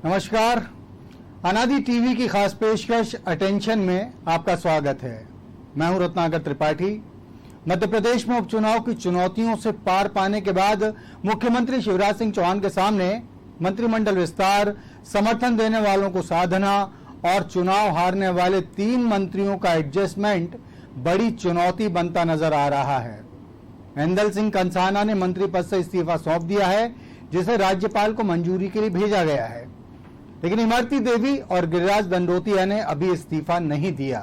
नमस्कार, अनादि टीवी की खास पेशकश अटेंशन में आपका स्वागत है। मैं हूं रत्नाकर त्रिपाठी। मध्य प्रदेश में उपचुनाव की चुनौतियों से पार पाने के बाद मुख्यमंत्री शिवराज सिंह चौहान के सामने मंत्रिमंडल विस्तार, समर्थन देने वालों को साधना और चुनाव हारने वाले 3 मंत्रियों का एडजस्टमेंट बड़ी चुनौती बनता नजर आ रहा है। ऐंदल सिंह कंसाना ने मंत्री पद से इस्तीफा सौंप दिया है, जिसे राज्यपाल को मंजूरी के लिए भेजा गया है, लेकिन इमरती देवी और गिरिराज दंडोतिया ने अभी इस्तीफा नहीं दिया।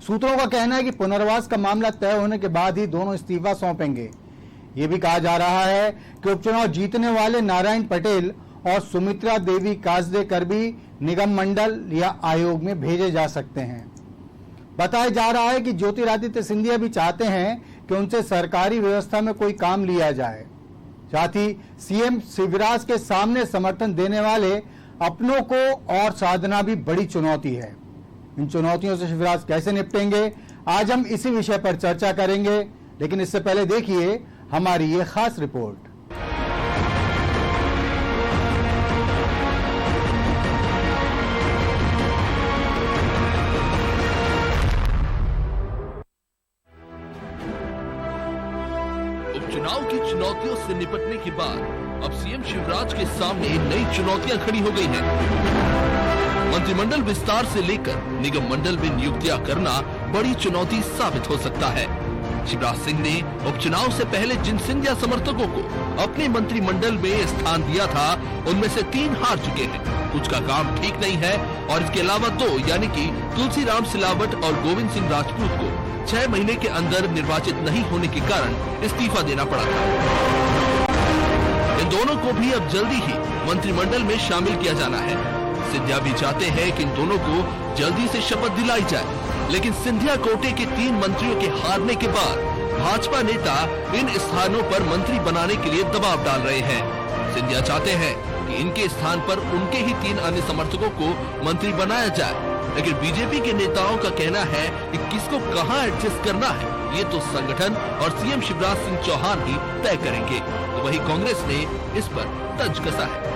सूत्रों का कहना है कि पुनर्वास का मामला तय होने के बाद ही दोनों इस्तीफा सौंपेंगे। यह भी कहा जा रहा है कि उपचुनाव जीतने वाले नारायण पटेल और सुमित्रा देवी कासदेकर भी निगम मंडल या आयोग में भेजे जा सकते हैं। बताया जा रहा है कि ज्योतिरादित्य सिंधिया भी चाहते हैं कि उनसे सरकारी व्यवस्था में कोई काम लिया जाए। साथ ही सीएम शिवराज के सामने समर्थन देने वाले अपनों को और साधना भी बड़ी चुनौती है। इन चुनौतियों से शिवराज कैसे निपटेंगे, आज हम इसी विषय पर चर्चा करेंगे। लेकिन इससे पहले देखिए हमारी ये खास रिपोर्ट। उपचुनाव की चुनौतियों से निपटने के बाद अब सीएम शिवराज के सामने नई चुनौतियां खड़ी हो गई हैं। मंत्रिमंडल विस्तार से लेकर निगम मंडल में नियुक्तियां करना बड़ी चुनौती साबित हो सकता है। शिवराज सिंह ने उपचुनाव से पहले जिन सिंधिया समर्थकों को अपने मंत्रिमंडल में स्थान दिया था, उनमें से 3 हार चुके हैं। कुछ का काम ठीक नहीं है और इसके अलावा 2 यानी कि तुलसीराम सिलावट और गोविंद सिंह राजपूत को 6 महीने के अंदर निर्वाचित नहीं होने के कारण इस्तीफा देना पड़ा था। इन दोनों को भी अब जल्दी ही मंत्रिमंडल में शामिल किया जाना है। सिंधिया भी चाहते हैं कि इन दोनों को जल्दी से शपथ दिलाई जाए, लेकिन सिंधिया कोटे के 3 मंत्रियों के हारने के बाद भाजपा नेता इन स्थानों पर मंत्री बनाने के लिए दबाव डाल रहे हैं। सिंधिया चाहते हैं कि इनके स्थान पर उनके ही 3 अन्य समर्थकों को मंत्री बनाया जाए, लेकिन बीजेपी के नेताओं का कहना है कि किसको कहां एडजस्ट करना है, ये तो संगठन और सीएम शिवराज सिंह चौहान ही तय करेंगे। तो वही कांग्रेस ने इस पर तंज कसा है।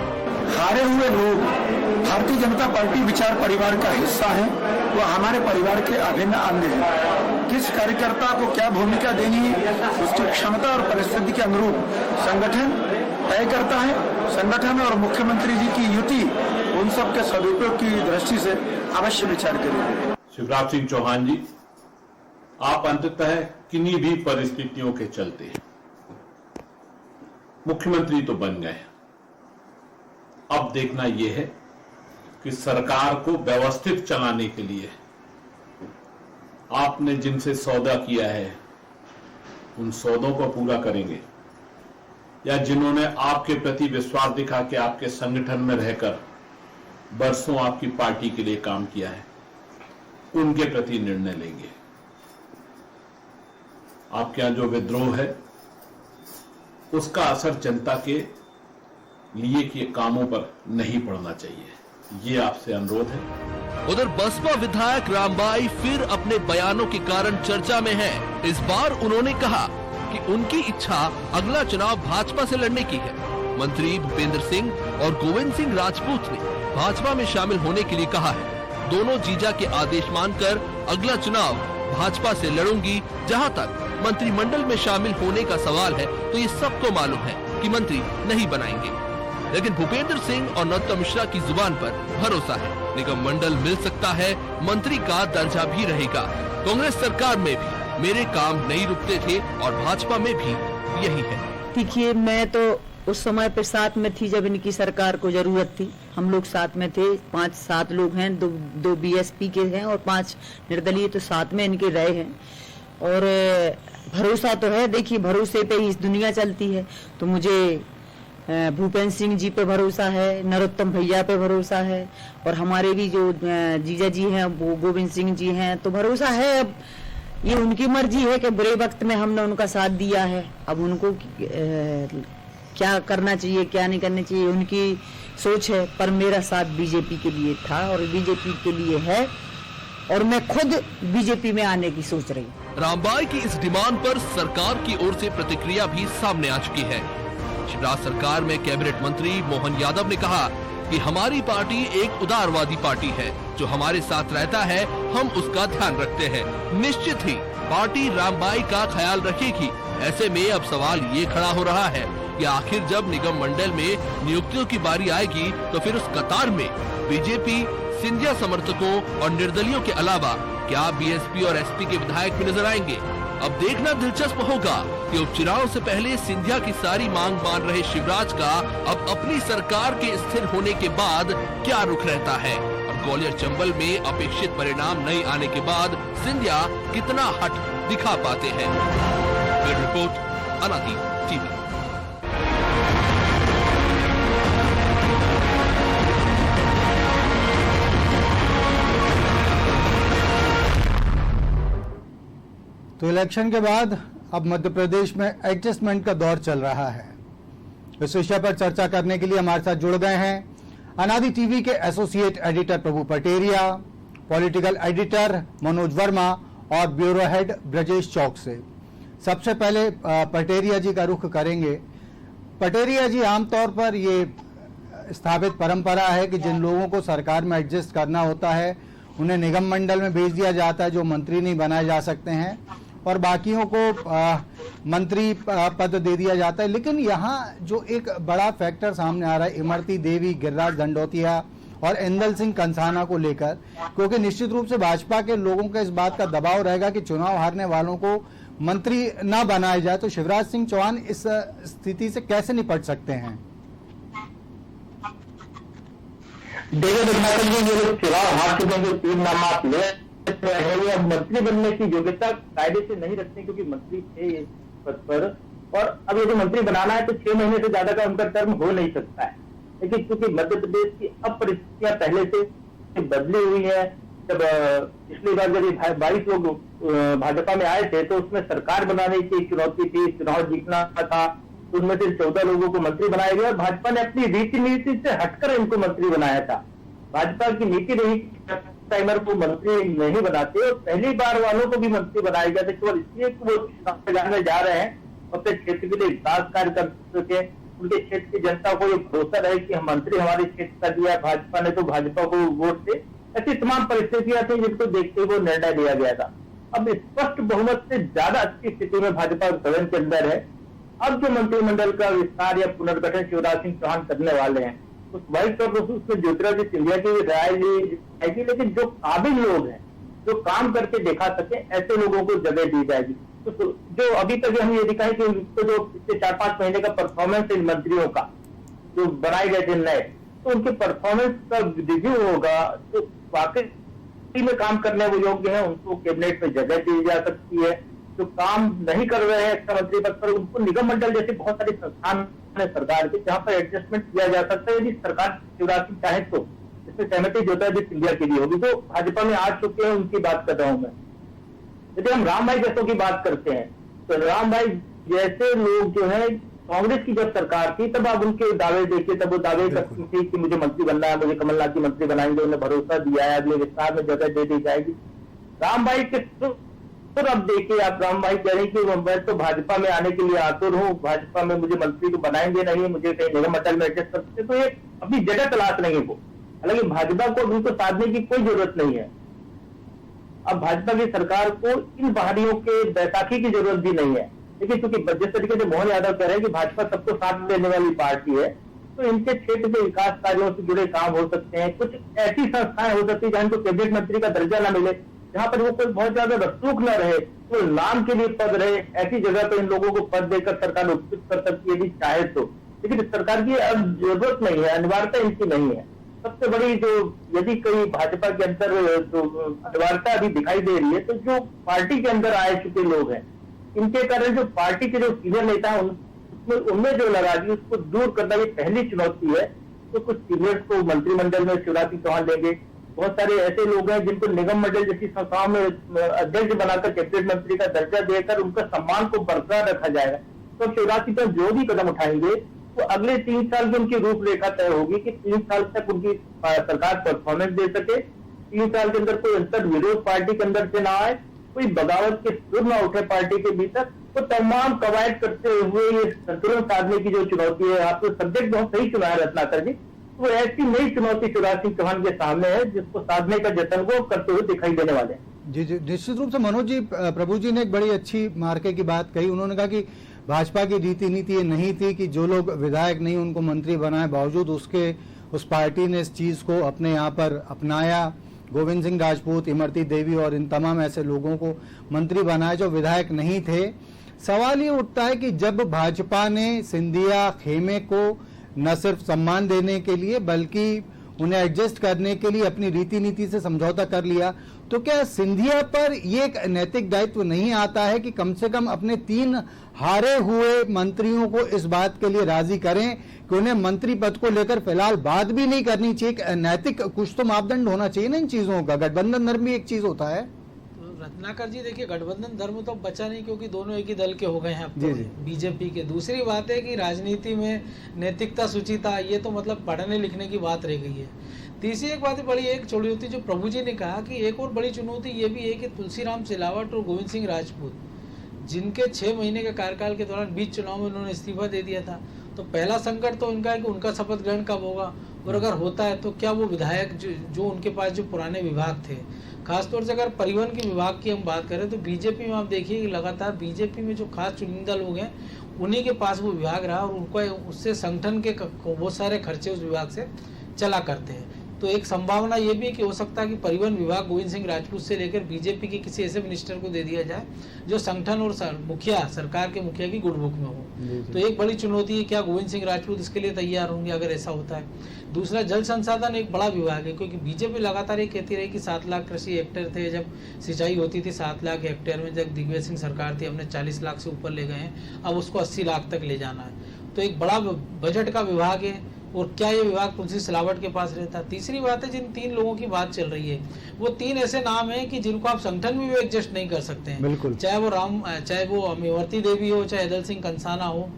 हारे हुए लोग भारतीय जनता पार्टी विचार परिवार का हिस्सा है, वो हमारे परिवार के अभिन्न अंग है। किस कार्यकर्ता को क्या भूमिका देनी है, उसकी क्षमता और परिस्थिति के अनुरूप संगठन तय करता है। संगठन और मुख्यमंत्री जी की युति उन सब के सदुपयोग की दृष्टि से अवश्य विचार करेंगे। शिवराज सिंह चौहान जी, आप अंततः किन्हीं भी परिस्थितियों के चलते मुख्यमंत्री तो बन गए। अब देखना यह है कि सरकार को व्यवस्थित चलाने के लिए आपने जिनसे सौदा किया है, उन सौदों को पूरा करेंगे, या जिन्होंने आपके प्रति विश्वास दिखा के आपके संगठन में रहकर बरसों आपकी पार्टी के लिए काम किया है, उनके प्रति निर्णय लेंगे। आपके यहां जो विद्रोह है, उसका असर जनता के लिए किए कामों पर नहीं पड़ना चाहिए, ये आपसे अनुरोध है। उधर बसपा विधायक रामबाई फिर अपने बयानों के कारण चर्चा में है। इस बार उन्होंने कहा कि उनकी इच्छा अगला चुनाव भाजपा से लड़ने की है। मंत्री भूपेंद्र सिंह और गोविंद सिंह राजपूत ने भाजपा में शामिल होने के लिए कहा है। दोनों जीजा के आदेश मानकर अगला चुनाव भाजपा से लड़ूंगी। जहां तक मंत्रिमंडल में शामिल होने का सवाल है, तो ये सबको मालूम है कि मंत्री नहीं बनाएंगे, लेकिन भूपेंद्र सिंह और नरोत्तम मिश्रा की जुबान पर भरोसा है। निगम मंडल मिल सकता है, मंत्री का दर्जा भी रहेगा। कांग्रेस सरकार में भी मेरे काम नहीं रुकते थे और भाजपा में भी यही है। देखिए, मैं तो उस समय पर साथ में थी जब इनकी सरकार को जरूरत थी। हम लोग साथ में थे, 5-7 लोग हैं, दो बीएसपी के हैं और 5 निर्दलीय, तो साथ में इनके रहे हैं। और भरोसा तो है, देखिए भरोसे पे ही इस दुनिया चलती है। तो मुझे भूपेंद्र सिंह जी पे भरोसा है, नरोत्तम भैया पे भरोसा है, और हमारे भी जो जीजा जी हैं वो गोविंद सिंह जी हैं, तो भरोसा है। अब ये उनकी मर्जी है कि बुरे वक्त में हमने उनका साथ दिया है, अब उनको क्या करना चाहिए क्या नहीं करना चाहिए उनकी सोच है। पर मेरा साथ बीजेपी के लिए था और बीजेपी के लिए है, और मैं खुद बीजेपी में आने की सोच रही हूँ। रामबाई की इस डिमांड पर सरकार की ओर से प्रतिक्रिया भी सामने आ चुकी है। शिवराज सरकार में कैबिनेट मंत्री मोहन यादव ने कहा कि हमारी पार्टी एक उदारवादी पार्टी है, जो हमारे साथ रहता है हम उसका ध्यान रखते हैं। निश्चित ही पार्टी रामबाई का ख्याल रखेगी। ऐसे में अब सवाल ये खड़ा हो रहा है कि आखिर जब निगम मंडल में नियुक्तियों की बारी आएगी तो फिर उस कतार में बीजेपी, सिंधिया समर्थकों और निर्दलियों के अलावा क्या बीएसपी और एसपी के विधायक भी नजर आएंगे। अब देखना दिलचस्प होगा कि उपचुनाव से पहले सिंधिया की सारी मांग मान रहे शिवराज का अब अपनी सरकार के स्थिर होने के बाद क्या रुख रहता है और ग्वालियर चंबल में अपेक्षित परिणाम नहीं आने के बाद सिंधिया कितना हट दिखा पाते हैं। रिपोर्ट अनादि टीवी। तो इलेक्शन के बाद अब मध्य प्रदेश में एडजस्टमेंट का दौर चल रहा है। इस विषय पर चर्चा करने के लिए हमारे साथ जुड़ गए हैं अनादि टीवी के एसोसिएट एडिटर प्रभु पटेरिया, पॉलिटिकल एडिटर मनोज वर्मा और ब्यूरो हेड ब्रजेश चौक से। सबसे पहले पटेरिया जी का रुख करेंगे। पटेरिया जी, आमतौर पर ये स्थापित परंपरा है कि जिन लोगों को सरकार में एडजस्ट करना होता है उन्हें निगम मंडल में भेज दिया जाता है, जो मंत्री नहीं बनाए जा सकते हैं, और बाकियों को मंत्री पद दे दिया जाता है। लेकिन यहाँ जो एक बड़ा फैक्टर सामने आ रहा है इमरती देवी, गिरिराज दंडोतिया और इंदल सिंह कंसाना को लेकर, क्योंकि निश्चित रूप से भाजपा के लोगों का इस बात का दबाव रहेगा कि चुनाव हारने वालों को मंत्री न बनाया जाए, तो शिवराज सिंह चौहान इस स्थिति से कैसे निपट सकते हैं? देखिए जी, ये लोग चुनाव हार चुके हैं, 3 नामांकन ले है, ये मंत्री बनने की योग्यता कायदे से नहीं रखते क्योंकि मंत्री थे इस पद पर, और अब यदि मंत्री बनाना है तो 6 महीने से ज्यादा का उनका टर्म हो नहीं सकता है। लेकिन क्योंकि मध्य प्रदेश की अब परिस्थितियां पहले से बदली हुई है, जब पिछली बार जब 22 लोग भाजपा में आए थे तो उसमें सरकार बनाने की चुनौती थी, चुनाव जीतना था, उनमें से 14 लोगों को मंत्री बनाया गया और भाजपा ने अपनी रीति नीति से हटकर इनको मंत्री बनाया था। भाजपा की नीति रही टाइमर को मंत्री नहीं बनाते और पहली बार वालों को भी मंत्री बनाया गया था केवल इसलिए कि वो चुनाव लड़ने जा रहे हैं अपने क्षेत्र के लिए विकास कार्य कर सके, उनके क्षेत्र की जनता को ये भरोसा रहे कि हम मंत्री हमारे क्षेत्र का दिया भाजपा ने तो भाजपा को वोट से। ऐसी तमाम परिस्थितियां थी जिनको देखते हुए निर्णय लिया गया था। अब स्पष्ट बहुमत से ज्यादा अच्छी स्थिति में भाजपा सदन के अंदर है। अब जो मंत्रिमंडल का विस्तार या पुनर्गठन शिवराज सिंह चौहान करने वाले हैं उस वाइट तौर पर उसमें ज्योतिरादित्य सिंधिया की राय ली जाएगी, लेकिन जो काबिल लोग हैं जो काम करके दिखा सके ऐसे लोगों को जगह दी जाएगी। तो जो अभी तक हम ये दिखाए कि उनको जो पिछले 4-5 महीने का परफॉर्मेंस इन मंत्रियों का जो बनाए गए थे नए, तो उनके परफॉर्मेंस का रिव्यू होगा तो वाकई में काम करने वो योग्य है, उनको कैबिनेट में जगह दी जा सकती है। जो काम नहीं कर रहे हैं एक्स्ट्रा मंत्री पद पर उनको निगम मंडल जैसे बहुत सारे संस्थान है सरकार के जहां पर एडजस्टमेंट किया जा सकता है। यदि सरकार शिवराज सिंह चाहे तो इसमें सहमति ज्योतिरादित्य सिंधिया की भी होगी, जो भाजपा में आ चुके हैं उनकी बात कर रहा हूं मैं। यदि हम राम भाई जैसों की बात करते हैं तो राम भाई जैसे लोग जो है कांग्रेस की जब सरकार थी तब आप उनके दावे देखिए, तब वो दावे करती थी कि मुझे मंत्री बनना है, मुझे कमलनाथ की मंत्री बनाएंगे, उन्हें भरोसा दिया है, अगले विस्तार में जगह दे दी जाएगी। राम भाई के फिर अब देखिए आप राम भाई कह रहे हैं कि मैं तो भाजपा में आने के लिए आतुर हूँ, भाजपा में मुझे मंत्री तो बनाएंगे नहीं, मुझे कहीं निगम मंडल में एडजस्ट करते, तो ये अपनी जगह तलाश नहीं है वो। हालांकि भाजपा को उनको साधने की कोई जरूरत नहीं है। अब भाजपा की सरकार को इन बाहरियों के बैसाखी की जरूरत भी नहीं है, लेकिन क्योंकि जिस तरीके से मोहन यादव कह रहे हैं कि भाजपा सबको साथ लेने वाली पार्टी है, तो इनके क्षेत्र के विकास कार्यों से जुड़े काम हो सकते हैं। कुछ ऐसी संस्थाएं हो सकती है जहां इनको कैबिनेट मंत्री का दर्जा न मिले, जहां पर वो कोई बहुत ज्यादा रसूख न रहे, तो नाम के लिए पद रहे, ऐसी जगह पर इन लोगों को पद देकर सरकार उपयुक्त कर सकती है यदि चाहे तो। लेकिन सरकार की अब जरूरत नहीं है, अनिवार्यता इनकी नहीं है। सबसे बड़ी जो यदि कहीं भाजपा के अंदर जो अनिवार्यता अभी दिखाई दे रही है तो जो पार्टी के अंदर आए चुके लोग हैं इनके कारण जो पार्टी के जो सीनियर नेता हैं उनमें जो नाराजगी उसको दूर करना ये पहली चुनौती है। तो कुछ सीनियर्स को मंत्रिमंडल में शिवराज सिंह चौहान लेंगे, बहुत सारे ऐसे लोग हैं जिनको निगम मंडल जैसी संस्थाओं में अध्यक्ष बनाकर कैबिनेट मंत्री का दर्जा देकर उनका सम्मान को बरकरार रखा जाएगा। तो शिवराज सिंह जो भी कदम उठाएंगे तो अगले 3 साल की उनकी रूपरेखा तय होगी कि 3 साल तक उनकी सरकार परफॉर्मेंस दे सके, 3 साल के अंदर कोई अंतर विरोध पार्टी के अंदर से ना आए, कोई बगावत के सुर न उठे पार्टी के भीतर। तो तमाम कवायद करते हुए ये संतुलन साधने की जो चुनौती है, आपको सब्जेक्ट बहुत सही चुना है रत्नाकर जी, वो ऐसी नई चुनौती शिवराज सिंह चौहान के सामने है जिसको साधने का जतन वो करते हुए दिखाई देने वाले हैं। जी जी, निश्चित रूप से मनोज जी, प्रभु जी ने एक बड़ी अच्छी मार्के की बात कही। उन्होंने कहा कि भाजपा की रीति नीति ये नहीं थी कि जो लोग विधायक नहीं उनको मंत्री बनाए, बावजूद उसके उस पार्टी ने इस चीज को अपने यहाँ पर अपनाया। गोविंद सिंह राजपूत, इमरती देवी और इन तमाम ऐसे लोगों को मंत्री बनाया जो विधायक नहीं थे। सवाल ये उठता है कि जब भाजपा ने सिंधिया खेमे को न सिर्फ सम्मान देने के लिए बल्कि उन्हें एडजस्ट करने के लिए अपनी रीति नीति से समझौता कर लिया, तो क्या सिंधिया पर ये एक नैतिक दायित्व नहीं आता है कि कम से कम अपने 3 हारे हुए मंत्रियों को इस बात के लिए राजी करें कि उन्हें मंत्री पद को लेकर फिलहाल बात भी नहीं करनी चाहिए? नैतिक कुछ तो मापदंड होना चाहिए ना इन चीजों का। गठबंधन धर्म भी एक चीज होता है। रत्नाकर जी देखिए, गठबंधन धर्म तो बचा नहीं, क्योंकि दोनों एक ही दल के हो गए हैं अब तो, जी जी। बीजेपी के। दूसरी बात है कि राजनीति में नैतिकता, शुचिता, ये तो मतलब पढ़ने लिखने की बात रह गई है। तीसरी एक बात बड़ी एक चुनौती जो प्रभु जी ने कहा कि एक और बड़ी चुनौती ये भी है कि तुलसीराम सिलावट और गोविंद सिंह राजपूत, जिनके 6 महीने के कार्यकाल के दौरान बीच चुनाव में उन्होंने इस्तीफा दे दिया था, तो पहला संकट तो उनका है कि उनका शपथ ग्रहण कब होगा, और अगर होता है तो क्या वो विधायक जो उनके पास जो पुराने विभाग थे, खासतौर से अगर परिवहन के विभाग की हम बात करें तो बीजेपी में आप देखिए कि लगातार बीजेपी में जो खास चुनिंदा लोग हैं उन्हीं के पास वो विभाग रहा, और उनको उससे संगठन के बहुत सारे खर्चे उस विभाग से चला करते हैं। तो एक संभावना ये भी कि हो सकता है कि परिवहन विभाग गोविंद सिंह राजपूत से लेकर बीजेपी के किसी ऐसे मिनिस्टर को दे दिया जाए जो संगठन और मुखिया, सरकार के मुखिया की गुड बुक में हो। तो एक बड़ी चुनौती है, क्या गोविंद सिंह राजपूत इसके लिए तैयार होंगे अगर ऐसा होता है। दूसरा, जल संसाधन एक बड़ा विभाग है, क्योंकि बीजेपी लगातार ये कहती रही कि 7 लाख कृषि हेक्टेयर थे, जब सिंचाई होती थी 7 लाख हेक्टेयर में, जब दिग्विजय सिंह सरकार थी हमने 40 लाख से ऊपर ले गए हैं, अब उसको 80 लाख तक ले जाना है। तो एक बड़ा बजट का विभाग है, और क्या ये विभाग तुलसी सिलावट के पास रहता। तीसरी बात है, जिन 3 लोगों की बात चल रही है वो 3 ऐसे नाम हैं कि जिनको आप संगठन में भी एडजस्ट नहीं कर सकते हैं। बिल्कुल। चाहे वो इमरती देवी हो, चाहे अदल सिंह कंसाना हो,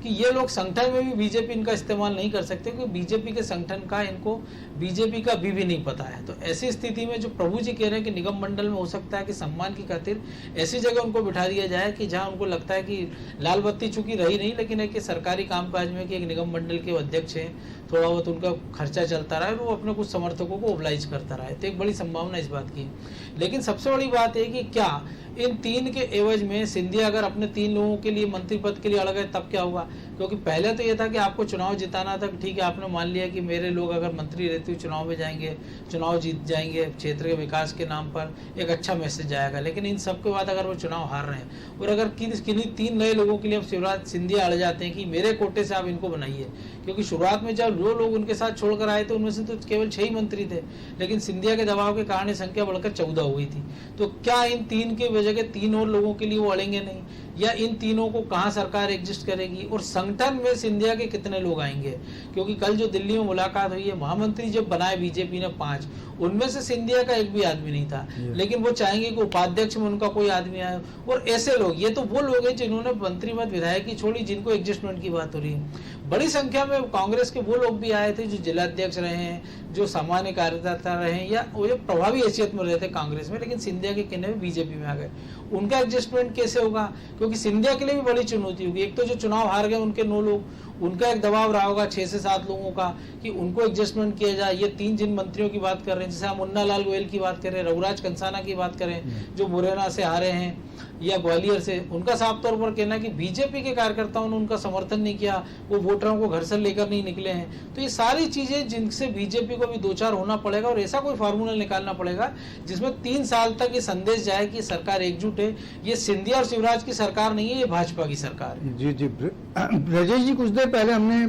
कि ये लोग संगठन में भी बीजेपी इनका इस्तेमाल नहीं कर सकते, क्योंकि बीजेपी के संगठन का इनको बीजेपी का भी नहीं पता है। तो ऐसी स्थिति में जो प्रभु जी कह रहे हैं कि निगम मंडल में हो सकता है कि सम्मान की खातिर ऐसी जगह उनको बिठा दिया जाए कि जहां उनको लगता है कि लाल बत्ती चूंकि रही नहीं, लेकिन एक सरकारी कामकाज में कि एक निगम मंडल के अध्यक्ष हैं, थोड़ा बहुत उनका खर्चा चलता रहा है, वो अपने कुछ समर्थकों को ओबलाइज करता रहा है। तो एक बड़ी संभावना इस बात की है। लेकिन सबसे बड़ी बात है कि क्या इन 3 के एवज में सिंधिया अगर अपने 3 लोगों के लिए मंत्री पद के लिए अड़ गए तब क्या होगा? क्योंकि पहले तो ये था कि आपको चुनाव जिताना था, ठीक है, आपने मान लिया कि मेरे लोग अगर मंत्री रहते हुए चुनाव में जाएंगे, चुनाव जीत जाएंगे, क्षेत्र के विकास के नाम पर एक अच्छा मैसेज आएगा। लेकिन इन सब के बाद अगर वो चुनाव हार रहे हैं और अगर किन्हीं 3 नए लोगों के लिए अब शिवराज सिंधिया अड़ जाते हैं कि मेरे कोटे से आप इनको बनाइए, क्योंकि शुरुआत में जब जो लोग उनके साथ छोड़कर आए थे उनमें से तो केवल 6 ही मंत्री थे, लेकिन सिंधिया के दबाव के कारण संख्या बढ़कर 14 हो गई थी। तो क्या इन 3 के वजह के 3 और लोगों के लिए वो अड़ेंगे नहीं, या इन तीनों को कहां सरकार एडजस्ट करेगी, और संगठन में सिंधिया के कितने लोग आएंगे? क्योंकि कल जो दिल्ली में मुलाकात हुई है, महामंत्री जब बनाए बीजेपी ने 5, उनमें से सिंधिया का एक भी आदमी नहीं था, लेकिन वो चाहेंगे कि उपाध्यक्ष में उनका कोई आदमी आए। और ऐसे लोग, ये तो वो लोग हैं जिन्होंने मंत्री पद विधायक की छोड़ी, जिनको एडजस्टमेंट की बात हो रही है। बड़ी संख्या में कांग्रेस के वो लोग भी आए थे जो जिलाध्यक्ष रहे हैं, जो सामान्य कार्यकर्ता रहे हैं, या वो जो प्रभावी हैसियत में रहते कांग्रेस में, लेकिन सिंधिया के कहने में बीजेपी में आ गए। उनका एडजस्टमेंट कैसे होगा? क्योंकि सिंधिया के लिए भी बड़ी चुनौती होगी। एक तो जो चुनाव हार गए उनके 9 लोग, उनका एक दबाव रहा होगा 6 से 7 लोगों का कि उनको एडजस्टमेंट किया जाए। ये 3 जिन मंत्रियों की बात कर रहे हैं, जैसे हम मुन्ना लाल गोयल की बात करें, रघुराज कंसाना की बात करें जो मुरैना से हारे हैं या ग्वालियर से, उनका साफ तौर पर कहना है कि बीजेपी के कार्यकर्ताओं ने उनका समर्थन नहीं किया, वो वोटरों को घर से लेकर नहीं निकले हैं। तो ये सारी चीजें जिनसे बीजेपी को भी 2-4 होना पड़ेगा, और ऐसा कोई फार्मूला निकालना पड़ेगा जिसमें 3 साल तक ये संदेश जाए कि सरकार एकजुट है। ये सिंधिया और शिवराज की सरकार नहीं है, ये भाजपा की सरकार है। जी जी, ब्रजेश जी, कुछ देर पहले हमने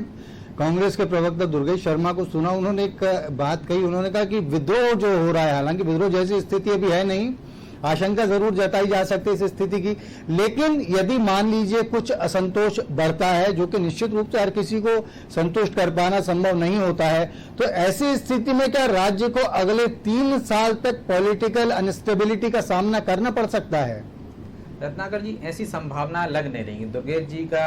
कांग्रेस के प्रवक्ता दुर्गेश शर्मा को सुना, उन्होंने एक बात कही, उन्होंने कहा कि विद्रोह जो हो रहा है, हालांकि विद्रोह जैसी स्थिति अभी है नहीं, आशंका जरूर जताई जा सकती है इस स्थिति की, लेकिन यदि मान लीजिए कुछ असंतोष बढ़ता है, जो कि निश्चित रूप से हर किसी को संतुष्ट कर पाना संभव नहीं होता है, तो ऐसी स्थिति में क्या राज्य को अगले 3 साल तक पॉलिटिकल अनस्टेबिलिटी का सामना करना पड़ सकता है? रत्नाकर जी, ऐसी संभावना लग नहीं रही। दुर्गेश जी का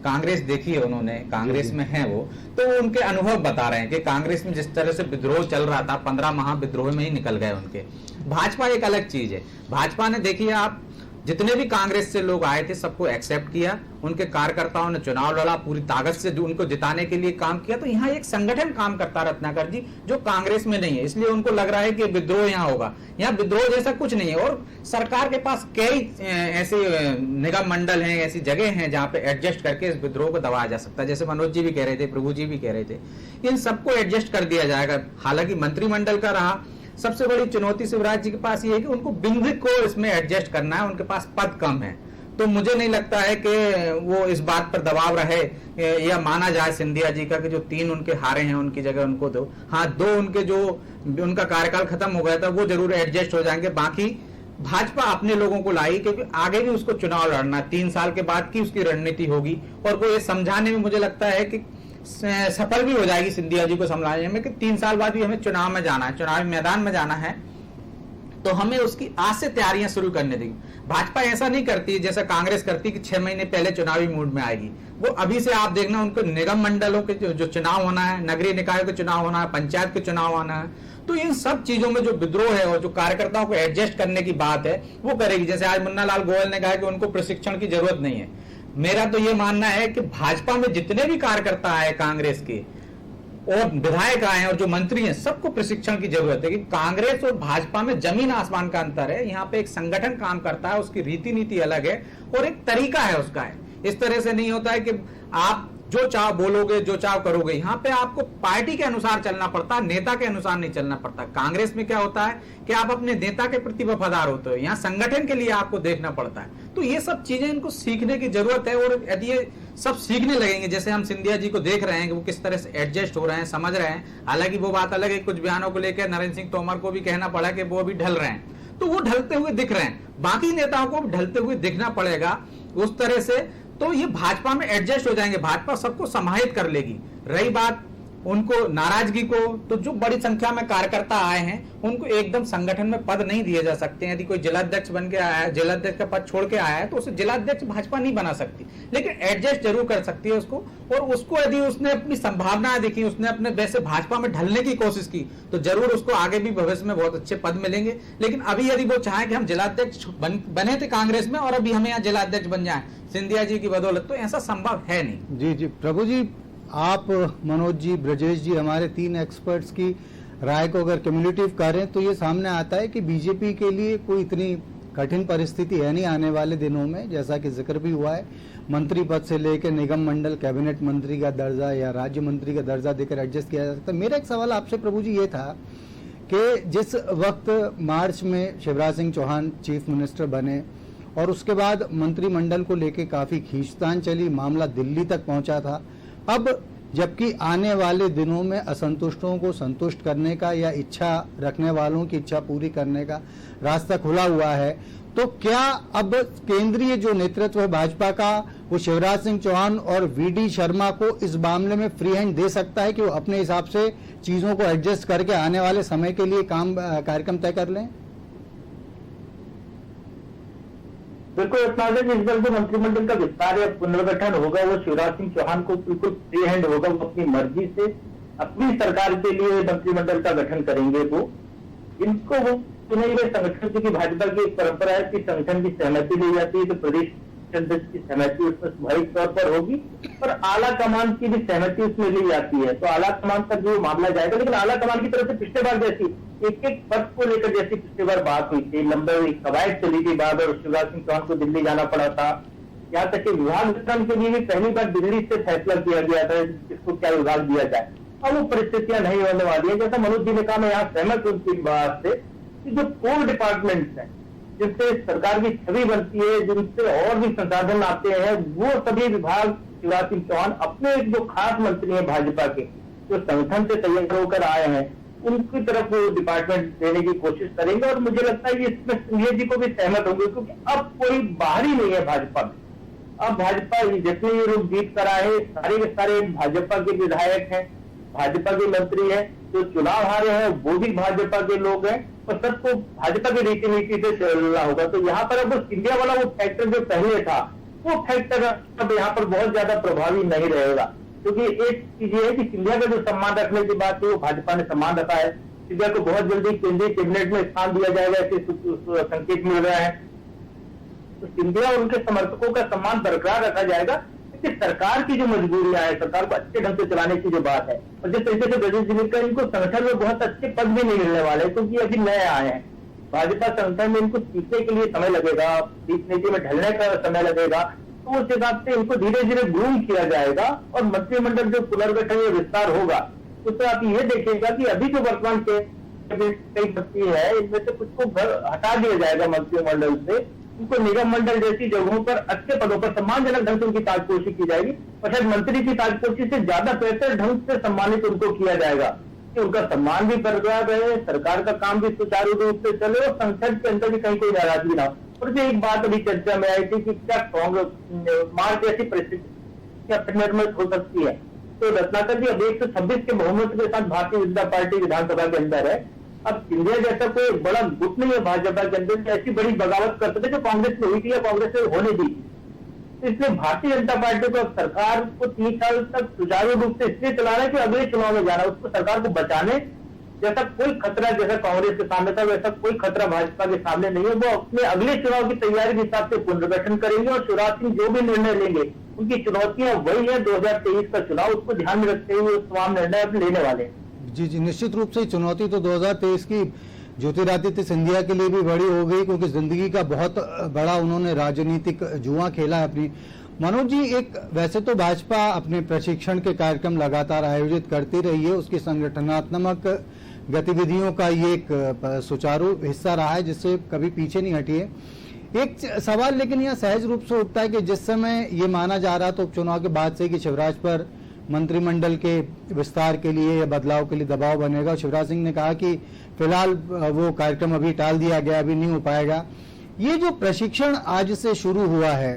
कांग्रेस देखी है उन्होंने, कांग्रेस में है वो, तो वो उनके अनुभव बता रहे हैं कि कांग्रेस में जिस तरह से विद्रोह चल रहा था, 15 महाविद्रोह में ही निकल गए उनके। भाजपा एक अलग चीज है। भाजपा ने देखिए आप जितने भी कांग्रेस से लोग आए थे सबको एक्सेप्ट किया, उनके कार्यकर्ताओं ने चुनाव लड़ा, पूरी ताकत से उनको जिताने के लिए काम किया। तो यहाँ एक संगठन काम करता है रत्नाकर जी, जो कांग्रेस में नहीं है, इसलिए उनको लग रहा है कि विद्रोह यहाँ होगा। यहाँ विद्रोह जैसा कुछ नहीं है। और सरकार के पास कई ऐसे निगम मंडल हैं, ऐसी जगह हैं जहां पे एडजस्ट करके इस विद्रोह को दबाया जा सकता है। जैसे मनोज जी भी कह रहे थे, प्रभु जी भी कह रहे थे, इन सबको एडजस्ट कर दिया जाएगा। हालांकि मंत्रिमंडल का रहा, सबसे बड़ी चुनौती शिवराज जी के पास ये है कि उनको बिंग को इसमें एडजस्ट करना है, उनके पास पद कम है। तो मुझे नहीं लगता है कि वो इस बात पर दबाव रहे या माना जाए सिंधिया जी का कि जो 3 उनके हारे हैं उनकी जगह उनको दो। हाँ, 2 उनके जो उनका कार्यकाल खत्म हो गया था वो जरूर एडजस्ट हो जाएंगे। बाकी भाजपा अपने लोगों को लाई, क्योंकि आगे भी उसको चुनाव लड़ना, 3 साल के बाद की उसकी रणनीति होगी और वो ये समझाने में मुझे लगता है कि सफल भी हो जाएगी सिंधिया जी को समझाने में कि 3 साल बाद भी हमें चुनाव में जाना है, चुनावी मैदान में जाना है, तो हमें उसकी आज से तैयारियां शुरू करने देगी। भाजपा ऐसा नहीं करती जैसा कांग्रेस करती कि 6 महीने पहले चुनावी मूड में आएगी। वो अभी से आप देखना, उनको निगम मंडलों के जो चुनाव होना है, नगरीय निकायों के चुनाव होना है, पंचायत के चुनाव होना है, तो इन सब चीजों में जो विद्रोह है और जो कार्यकर्ताओं को एडजस्ट करने की बात है वो करेगी। जैसे आज मुन्नालाल गोयल ने कहा कि उनको प्रशिक्षण की जरूरत नहीं है। मेरा तो ये मानना है कि भाजपा में जितने भी कार्यकर्ता आए कांग्रेस के और विधायक आए और जो मंत्री हैं, सबको प्रशिक्षण की जरूरत है कि कांग्रेस और भाजपा में जमीन आसमान का अंतर है। यहाँ पे एक संगठन काम करता है, उसकी रीति नीति अलग है और एक तरीका है उसका है। इस तरह से नहीं होता है कि आप जो चाहो बोलोगे, जो चाहो करोगे। यहाँ पे आपको पार्टी के अनुसार चलना पड़ता है, नेता के अनुसार नहीं चलना पड़ता। कांग्रेस में क्या होता है कि आप अपने नेता के प्रति वफादार होते हो, यहाँ संगठन के लिए आपको देखना पड़ता है। तो ये सब चीजें इनको सीखने की जरूरत है और यदि ये सब सीखने लगेंगे, जैसे हम सिंधिया जी को देख रहे हैं कि वो किस तरह से एडजस्ट हो रहे हैं, समझ रहे हैं। हालांकि वो बात अलग है, कुछ बयानों को लेकर नरेंद्र सिंह तोमर को भी कहना पड़ा कि वो भी ढल रहे हैं, तो वो ढलते हुए दिख रहे हैं। बाकी नेताओं को भी ढलते हुए दिखना पड़ेगा उस तरह से, तो ये भाजपा में एडजस्ट हो जाएंगे, भाजपा सबको समाहित कर लेगी। रही बात उनको नाराजगी को, तो जो बड़ी संख्या में कार्यकर्ता आए हैं उनको एकदम संगठन में पद नहीं दिए जा सकते। यदि कोई जिलाध्यक्ष बन के आया है, जिलाध्यक्ष का पद छोड़ के आया है, तो उसे जिलाध्यक्ष भाजपा नहीं बना सकती, लेकिन एडजस्ट जरूर कर सकती है उसको। और उसको यदि उसने अपनी संभावनाएं देखी, उसने अपने वैसे भाजपा में ढलने की कोशिश की, तो जरूर उसको आगे भी भविष्य में बहुत अच्छे पद मिलेंगे। लेकिन अभी यदि वो चाहे कि हम जिलाध्यक्ष बने थे कांग्रेस में और अभी हमें यहाँ जिलाध्यक्ष बन जाए सिंधिया जी की बदौलत, तो ऐसा संभव है नहीं। जी जी प्रभु जी, आप मनोज जी, ब्रजेश जी, हमारे 3 एक्सपर्ट्स की राय को अगर क्यूमुलेटिव करें तो ये सामने आता है कि बीजेपी के लिए कोई इतनी कठिन परिस्थिति है नहीं आने वाले दिनों में। जैसा कि जिक्र भी हुआ है, मंत्री पद से लेकर निगम मंडल, कैबिनेट मंत्री का दर्जा या राज्य मंत्री का दर्जा देकर एडजस्ट किया जा सकता है। मेरा एक सवाल आपसे प्रभु जी ये था कि जिस वक्त मार्च में शिवराज सिंह चौहान चीफ मिनिस्टर बने और उसके बाद मंत्रिमंडल को लेकर काफी खींचतान चली, मामला दिल्ली तक पहुंचा था। अब जबकि आने वाले दिनों में असंतुष्टों को संतुष्ट करने का या इच्छा रखने वालों की इच्छा पूरी करने का रास्ता खुला हुआ है, तो क्या अब केंद्रीय जो नेतृत्व है भाजपा का, वो शिवराज सिंह चौहान और वीडी शर्मा को इस मामले में फ्री हैंड दे सकता है कि वो अपने हिसाब से चीजों को एडजस्ट करके आने वाले समय के लिए कार्यक्रम तय कर लें? बिल्कुल रत्नाकर जी, इस बार जो मंत्रिमंडल का विस्तार या पुनर्गठन होगा वो शिवराज सिंह चौहान को बिल्कुल फ्री हैंड होगा। वो अपनी मर्जी से अपनी सरकार के लिए मंत्रिमंडल का गठन करेंगे। वो इनको वो चुने हुए संगठन की भाजपा की एक परंपरा है कि संगठन की सहमति ली जाती है, तो प्रदेश अध्यक्ष की सहमति उसमें स्वाभाविक तौर पर होगी और आला कमान की भी सहमति उसमें ली जाती है। तो आला कमान तक जो मामला जाएगा, लेकिन आला कमान की तरफ से पिछले बार जैसी एक पद को लेकर जैसी पिछली बार बात हुई थी, लंबी कवायद चली थी बाद और शिवराज सिंह चौहान को दिल्ली जाना पड़ा था। यहाँ तक कि विभाग वितरण के लिए भी पहली बार दिल्ली से फैसला किया गया था किसको क्या विभाग दिया जाए। अब वो परिस्थितियां नहीं होने वाली है। जैसा मनोज जी ने कहा, मैं यहाँ सहमत हूँ उनकी बात से कि जो कोर डिपार्टमेंट्स हैं जिनसे सरकार की छवि बनती है, जिनसे और भी संसाधन आते हैं, वो सभी विभाग शिवराज सिंह चौहान अपने एक जो खास मंत्री हैं भाजपा के, जो संगठन से तैयार होकर आए हैं, उनकी तरफ वो डिपार्टमेंट देने की कोशिश करेंगे। और मुझे लगता है कि इसमें सिंधिया जी को भी सहमत होंगे, क्योंकि अब कोई बाहरी नहीं है भाजपा में। अब भाजपा जितने ये लोग जीत कर आए सारे के सारे भाजपा के विधायक हैं, भाजपा के मंत्री हैं, जो चुनाव हारे हैं वो भी भाजपा के लोग हैं और सबको भाजपा की रीति नीति से चलना होगा। तो यहाँ पर अब सिंधिया वाला वो फैक्टर जो पहले था, वो फैक्टर अब यहाँ पर बहुत ज्यादा प्रभावी नहीं रहेगा। क्योंकि एक चीज ये है कि सिंधिया का जो सम्मान रखने की बात है वो भाजपा ने सम्मान रखा है। सिंधिया को बहुत जल्दी केंद्रीय कैबिनेट में स्थान दिया जाएगा, ऐसे संकेत मिल रहा है। तो सिंधिया और उनके समर्थकों का सम्मान बरकरार रखा जाएगा, क्योंकि सरकार की जो मजबूरियां है, सरकार को अच्छे ढंग से चलाने की जो बात है, और जिस तरीके से ब्रजेश जिनेकर इनको संगठन में बहुत अच्छे पद भी नहीं मिलने वाले, क्योंकि अभी नए आए हैं भाजपा संगठन में, इनको सीखने के लिए समय लगेगा, नीति में ढलने का समय लगेगा, तो उस हिसाब से इनको धीरे धीरे ग्रूम किया जाएगा। और मंत्रिमंडल जो पुनर्गठन या विस्तार होगा, उससे आप ये देखेगा कि अभी जो वर्तमान के कई व्यक्ति है, इनमें से कुछ को घर हटा दिया जाएगा मंत्रिमंडल से, उनको निगम मंडल जैसी जगहों पर अच्छे पदों पर सम्मानजनक ढंग से उनकी ताजपोशी की जाएगी, और शायद मंत्री की ताजपोशी से ज्यादा बेहतर ढंग से सम्मानित उनको किया जाएगा कि उनका सम्मान भी बरकरार रहे, सरकार का काम भी सुचारू रूप से चले और संसद के अंदर भी कहीं कोई नाराजगी ना हो। और जो एक बात अभी चर्चा में आई थी कि क्या कांग्रेस मार्च जैसी परिस्थिति क्या निर्मित हो सकती है, तो रत्नाकर जी अब 126 के बहुमत के साथ भारतीय जनता पार्टी विधानसभा के अंदर है। अब सिंधिया जैसा कोई बड़ा गुट नहीं है भाजपा के अंदर, ऐसी बड़ी बगावत कर सके जो कांग्रेस में हुई थी या कांग्रेस में होने दी। इसलिए भारतीय जनता पार्टी को सरकार को 3 साल तक सुचारू रूप से इसलिए चलाना है कि अगले चुनाव में जाना, उसको सरकार को बचाने जैसा कोई खतरा जैसा कांग्रेस के सामने था वैसा कोई खतरा भाजपा के सामने नहीं है। वो अपने अगले चुनाव की तैयारी के हिसाब से पुनर्गठन करेंगे और शिवराज सिंह जो भी निर्णय लेंगे उनकी चुनौतियां वही है 2023 का चुनाव, उसको ध्यान में रखते हुए तमाम निर्णय अब लेने वाले हैं। जी, निश्चित रूप से चुनौती तो 2023 की ज्योतिरादित्य सिंधिया के लिए भी बड़ी हो गई, क्योंकि जिंदगी का बहुत बड़ा उन्होंने राजनीतिक जुआ खेला है अपनी। मनोज जी, एक वैसे तो भाजपा अपने प्रशिक्षण के कार्यक्रम लगातार आयोजित करती रही है, उसकी संगठनात्मक गतिविधियों का ये एक सुचारू हिस्सा रहा है जिससे कभी पीछे नहीं हटी है। एक सवाल लेकिन यह सहज रूप से उठता है कि जिस समय ये माना जा रहा था उपचुनाव के बाद से कि शिवराज पर मंत्रिमंडल के विस्तार के लिए या बदलाव के लिए दबाव बनेगा, शिवराज सिंह ने कहा कि फिलहाल वो कार्यक्रम अभी टाल दिया गया, अभी नहीं हो पाएगा। ये जो प्रशिक्षण आज से शुरू हुआ है,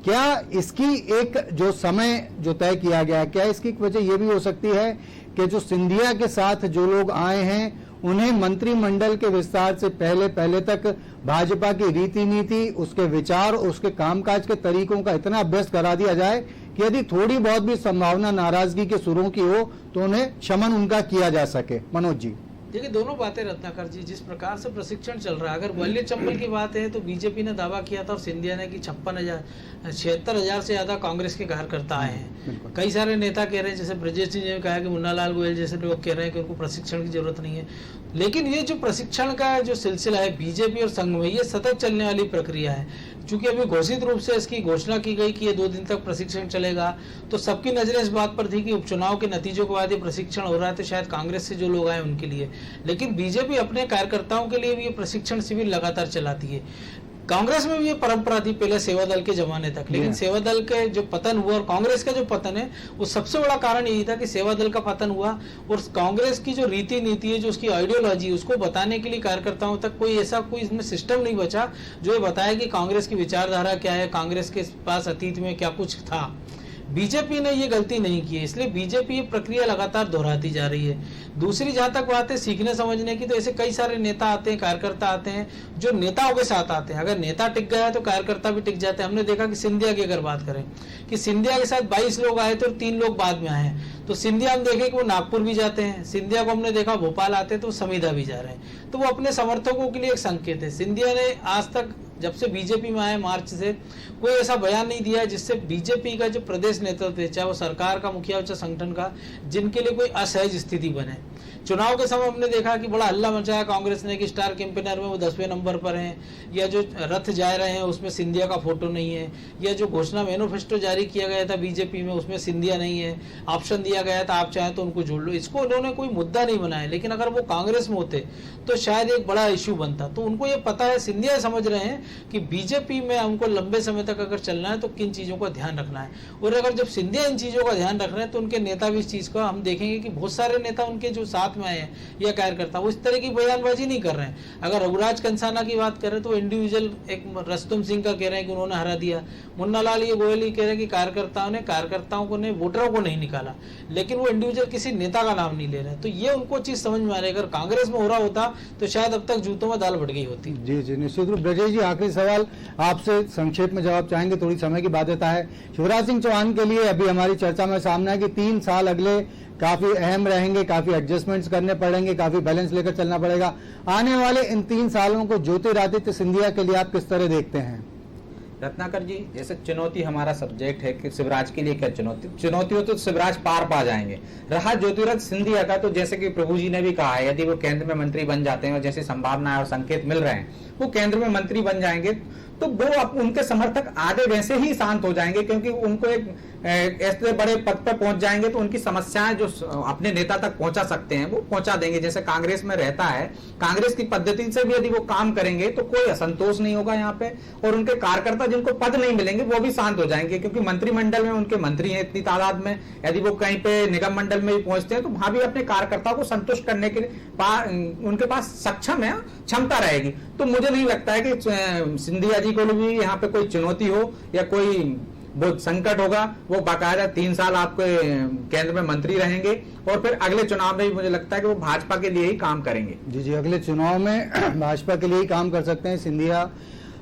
क्या इसकी एक जो समय जो तय किया गया, क्या इसकी वजह ये भी हो सकती है कि जो सिंधिया के साथ जो लोग आए हैं उन्हें मंत्रिमंडल के विस्तार से पहले तक भाजपा की रीति नीति, उसके विचार, उसके कामकाज के तरीकों का इतना अभ्यास करा दिया जाए कि यदि थोड़ी बहुत भी संभावना नाराजगी के सुरों की हो तो उन्हें शमन उनका किया जा सके? मनोज जी, देखिए दोनों बातें रत्नाकर जी, जिस प्रकार से प्रशिक्षण चल रहा है, अगर ग्वालियर चंबल की बात है तो बीजेपी ने दावा किया था और सिंधिया ने कि 76,000 से ज्यादा कांग्रेस के कार्यकर्ता आए हैं। कई सारे नेता कह रहे हैं, जैसे ब्रजेश जी ने कहा कि मुन्ना लाल गोयल जैसे लोग कह रहे हैं कि उनको प्रशिक्षण की जरूरत नहीं है। लेकिन ये जो प्रशिक्षण का जो सिलसिला है बीजेपी और संघ में, ये सतत चलने वाली प्रक्रिया है। चूंकि अभी घोषित रूप से इसकी घोषणा की गई कि ये 2 दिन तक प्रशिक्षण चलेगा, तो सबकी नजरें इस बात पर थी कि उपचुनाव के नतीजों के बाद ये प्रशिक्षण हो रहा है तो शायद कांग्रेस से जो लोग आए उनके लिए। लेकिन बीजेपी अपने कार्यकर्ताओं के लिए भी ये प्रशिक्षण शिविर लगातार चलाती है। कांग्रेस में भी ये परंपरा थी पहले सेवा दल के जमाने तक, लेकिन सेवा दल के जो पतन हुआ और कांग्रेस का जो पतन है, वो सबसे बड़ा कारण यही था कि सेवा दल का पतन हुआ और कांग्रेस की जो रीति नीति है, जो उसकी आइडियोलॉजी, उसको बताने के लिए कार्यकर्ताओं तक कोई इसमें सिस्टम नहीं बचा जो ये बताया कि कांग्रेस की विचारधारा क्या है, कांग्रेस के पास अतीत में क्या कुछ था। बीजेपी ने ये गलती नहीं की है, इसलिए बीजेपी ये प्रक्रिया लगातार दोहराती जा रही है। दूसरी जहां तक बात है सीखने समझने की, तो ऐसे कई सारे नेता आते हैं, कार्यकर्ता आते हैं जो नेताओं के साथ आते हैं। अगर नेता टिक गया तो कार्यकर्ता भी टिक जाते हैं। हमने देखा कि सिंधिया की अगर बात करें कि सिंधिया के साथ 22 लोग आए थे और 3 लोग बाद में आए हैं। तो सिंधिया हम देखें कि वो नागपुर भी जाते हैं, सिंधिया को हमने देखा भोपाल आते हैं तो समीधा भी जा रहे हैं। तो वो अपने समर्थकों के लिए एक संकेत है। सिंधिया ने आज तक जब से बीजेपी में आए मार्च से कोई ऐसा बयान नहीं दिया है जिससे बीजेपी का जो प्रदेश नेतृत्व है, चाहे वो सरकार का मुखिया हो चाहे संगठन का, जिनके लिए कोई असहज स्थिति बने। चुनाव के समय हमने देखा कि बड़ा हल्ला मचाया कांग्रेस ने कि स्टार कैंपेनर में वो 10वें नंबर पर हैं, या जो रथ जा रहे हैं उसमें सिंधिया का फोटो नहीं है, या जो घोषणा मैनिफेस्टो जारी किया गया था बीजेपी में उसमें सिंधिया नहीं है, ऑप्शन दिया गया था आप चाहें तो उनको जोड़ लो। इसको उन्होंने कोई मुद्दा नहीं बनाया, लेकिन अगर वो कांग्रेस में होते तो शायद एक बड़ा इश्यू बनता। तो उनको ये पता है, सिंधिया समझ रहे हैं कि बीजेपी में हमको लंबे समय तक अगर चलना है तो किन चीजों का ध्यान रखना है। और अगर जब सिंधिया इन चीजों का ध्यान रख रहे हैं तो उनके नेता भी इस चीज का, हम देखेंगे कि बहुत सारे नेता उनके जो साथ में आए हैं या कार्यकर्ता वो इस तरह की बयानबाजी नहीं कर रहे हैं। अगर रघुराज कंसाना की बात करें तो इंडिविजुअल एक रस्तम सिंह का कह रहे हैं कि उन्होंने हरा दिया। मुन्ना लाल ये गोयल कह रहे हैं कि कार्यकर्ताओं को ने वोटरों को नहीं निकाला, लेकिन वो इंडिविजुअल किसी नेता का नाम नहीं ले रहे। तो ये उनको चीज समझ में आ रही है, अगर कांग्रेस में हो रहा होता तो शायद अब तक जूतों में दाल बढ़ गई होती। जी निश्चित रूप। ब्रजेश जी, आखिरी सवाल आपसे संक्षेप में जवाब चाहेंगे, थोड़ी समय की बाध्यता है। शिवराज सिंह चौहान के लिए अभी हमारी चर्चा में सामने है कि 3 साल अगले काफी अहम रहेंगे, काफी एडजस्टमेंट्स करने पड़ेंगे, काफी बैलेंस लेकर चलना पड़ेगा। आने वाले इन 3 सालों को ज्योतिरादित्य सिंधिया के लिए आप किस तरह देखते हैं? रत्नाकर जी, जैसे चुनौती हमारा सब्जेक्ट है कि शिवराज के लिए क्या चुनौती हो तो शिवराज पार पा जाएंगे। रहा ज्योतिरादित्य सिंधिया का, तो जैसे कि प्रभु जी ने भी कहा है, यदि वो केंद्र में मंत्री बन जाते हैं और जैसी संभावनाएं और संकेत मिल रहे हैं वो केंद्र में मंत्री बन जाएंगे, तो वो अब उनके समर्थक आधे वैसे ही शांत हो जाएंगे, क्योंकि उनको एक ऐसे बड़े पद पर पहुंच जाएंगे तो उनकी समस्याएं जो अपने नेता तक पहुंचा सकते हैं वो पहुंचा देंगे। जैसे कांग्रेस में रहता है, कांग्रेस की पद्धति से भी यदि वो काम करेंगे तो कोई असंतोष नहीं होगा यहाँ पे, और उनके कार्यकर्ता जिनको पद नहीं मिलेंगे वो भी शांत हो जाएंगे, क्योंकि मंत्रिमंडल में उनके मंत्री हैं इतनी तादाद में। यदि वो कहीं पे निगम मंडल में भी पहुंचते हैं तो वहां भी अपने कार्यकर्ताओं को संतुष्ट करने के लिए उनके पास सक्षम है, क्षमता रहेगी। तो मुझे नहीं लगता है कि सिंधिया जी को भी यहाँ पे कोई चुनौती हो या कोई बहुत संकट होगा। वो बाकायदा 3 साल आपके केंद्र में मंत्री रहेंगे और फिर अगले चुनाव में भी मुझे लगता है कि वो भाजपा के लिए ही काम करेंगे। जी, अगले चुनाव में भाजपा के लिए ही काम कर सकते हैं सिंधिया।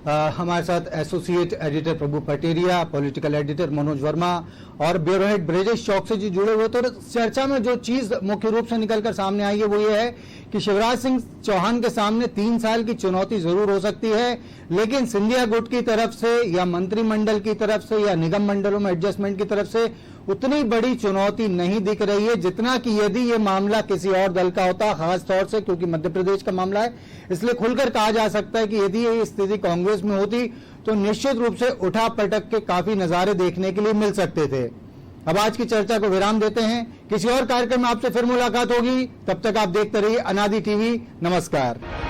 हमारे साथ एसोसिएट एडिटर प्रभु पटेरिया, पॉलिटिकल एडिटर मनोज वर्मा और ब्यूरो हेड ब्रजेश चौकसी जी जुड़े हुए। तो चर्चा में जो चीज मुख्य रूप से निकलकर सामने आई है वो ये है कि शिवराज सिंह चौहान के सामने 3 साल की चुनौती जरूर हो सकती है, लेकिन सिंधिया गुट की तरफ से या मंत्रिमंडल की तरफ से या निगम मंडलों में एडजस्टमेंट की तरफ से उतनी बड़ी चुनौती नहीं दिख रही है जितना कि यदि ये मामला किसी और दल का होता, खास तौर से क्योंकि मध्य प्रदेश का मामला है, इसलिए खुलकर कहा जा सकता है कि यदि ये स्थिति कांग्रेस में होती तो निश्चित रूप से उठा पटक के काफी नजारे देखने के लिए मिल सकते थे। अब आज की चर्चा को विराम देते हैं, किसी और कार्यक्रम में आपसे फिर मुलाकात होगी। तब तक आप देखते रहिए अनादि टीवी। नमस्कार।